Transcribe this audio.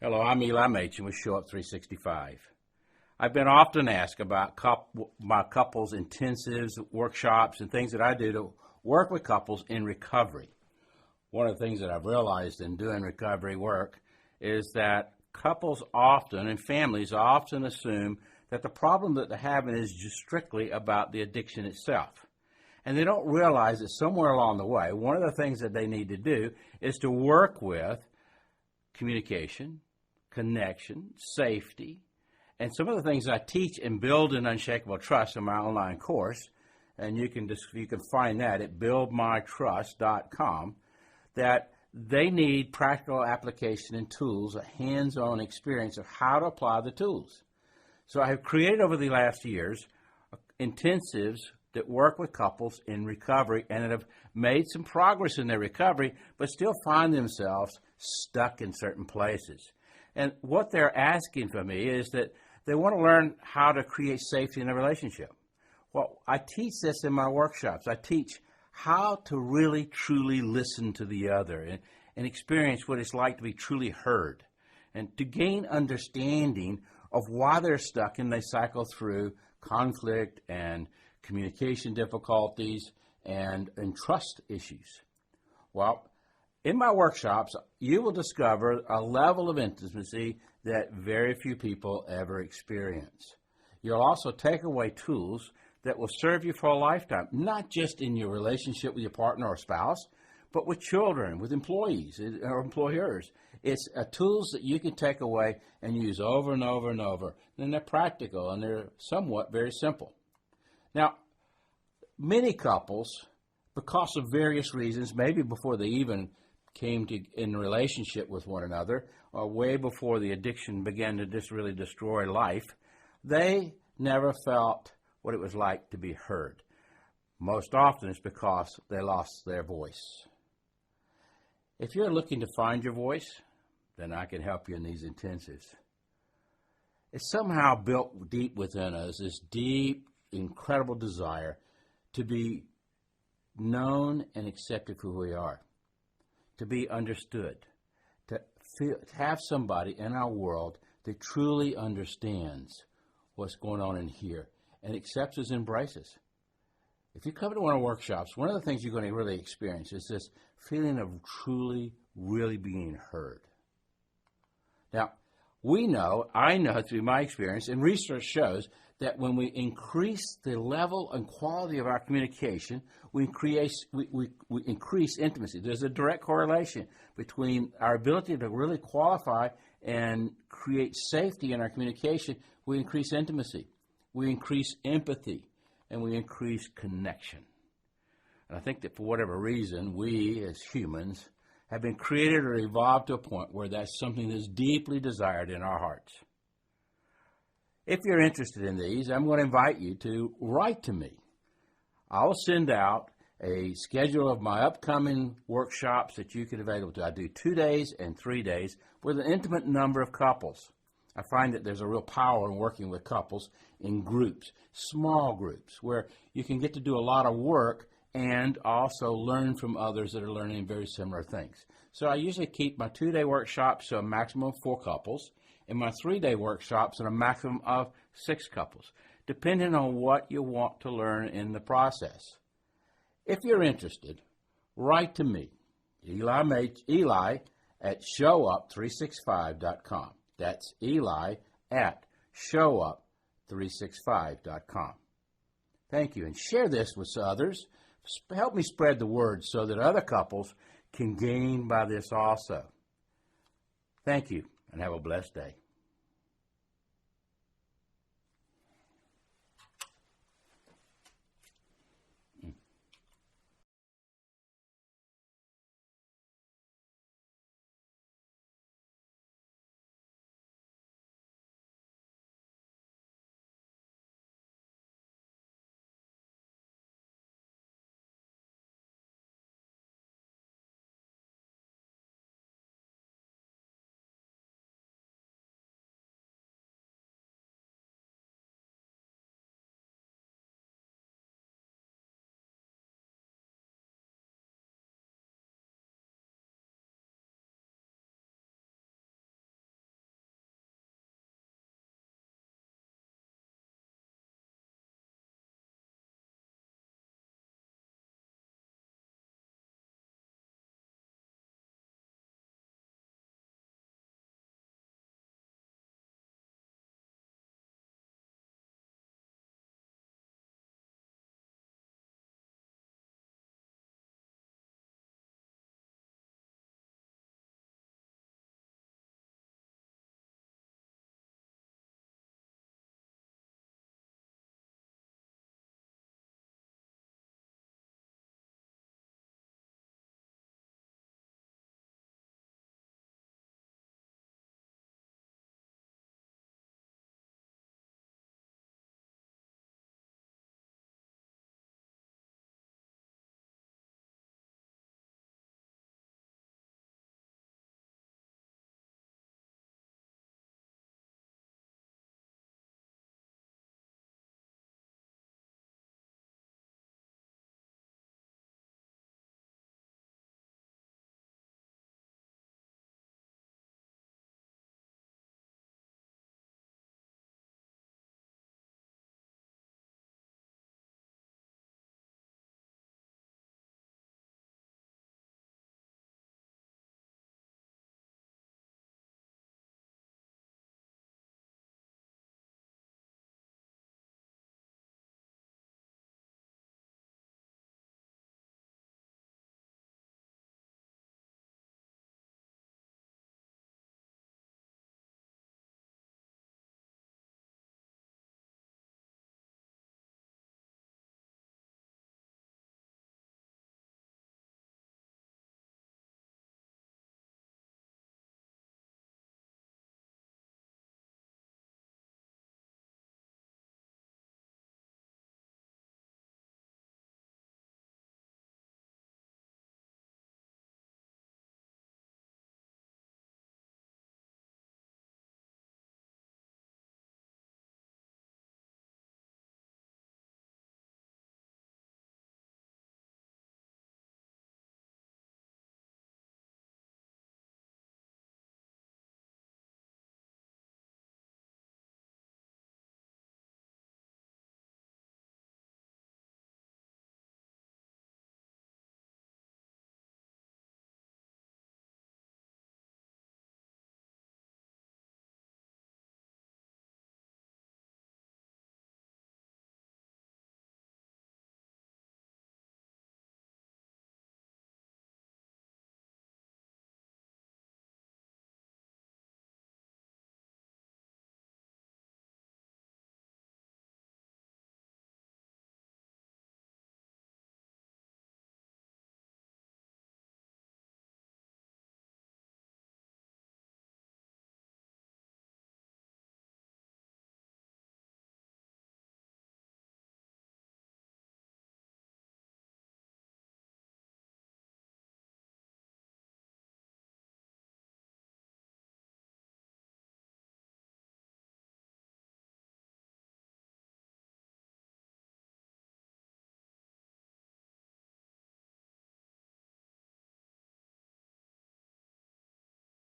Hello, I'm Eli Machin with Show Up 365. I've been often asked about my couples intensives, workshops, and things that I do to work with couples in recovery. One of the things that I've realized in doing recovery work is that couples often and families often assume that the problem that they're having is just strictly about the addiction itself. And they don't realize that somewhere along the way, one of the things that they need to do is to work with communication, connection, safety, and some of the things I teach in Build an Unshakable Trust in my online course, and you can find that at buildmytrust.com, that they need practical application and tools, a hands-on experience of how to apply the tools. So I have created over the last years intensives that work with couples in recovery and that have made some progress in their recovery, but still find themselves stuck in certain places. And what they're asking for me is that they want to learn how to create safety in a relationship. Well, I teach this in my workshops. I teach how to really, truly listen to the other and experience what it's like to be truly heard and to gain understanding of why they're stuck and they cycle through conflict and communication difficulties and trust issues. Well, in my workshops, you will discover a level of intimacy that very few people ever experience. You'll also take away tools that will serve you for a lifetime, not just in your relationship with your partner or spouse, but with children, with employees or employers. It's tools that you can take away and use over and over and over. And they're practical and they're somewhat very simple. Now, many couples, because of various reasons, maybe before they even came in relationship with one another, or way before the addiction began to just really destroy life, they never felt what it was like to be heard. Most often it's because they lost their voice. If you're looking to find your voice, then I can help you in these intensives. It's somehow built deep within us, this deep, incredible desire to be known and accepted for who we are, to be understood, to have somebody in our world that truly understands what's going on in here and accepts us and embraces. If you come to one of our workshops, one of the things you're going to really experience is this feeling of truly, really being heard. Now, I know through my experience, and research shows that when we increase the level and quality of our communication, we increase intimacy. There's a direct correlation between our ability to really qualify and create safety in our communication. We increase intimacy, we increase empathy, and we increase connection. And I think that for whatever reason, we as humans have been created or evolved to a point where that's something that's deeply desired in our hearts. If you're interested in these, I'm going to invite you to write to me. I'll send out a schedule of my upcoming workshops that you can available to. I do 2 days and 3 days with an intimate number of couples. I find that there's a real power in working with couples in groups, small groups, where you can get to do a lot of work and also learn from others that are learning very similar things. So I usually keep my 2-day workshops to a maximum of 4 couples, and my 3-day workshops at a maximum of 6 couples, depending on what you want to learn in the process. If you're interested, write to me, Eli at showup365.com. That's Eli at showup365.com. Thank you, and share this with others. Help me spread the word so that other couples can gain by this also. Thank you, and have a blessed day.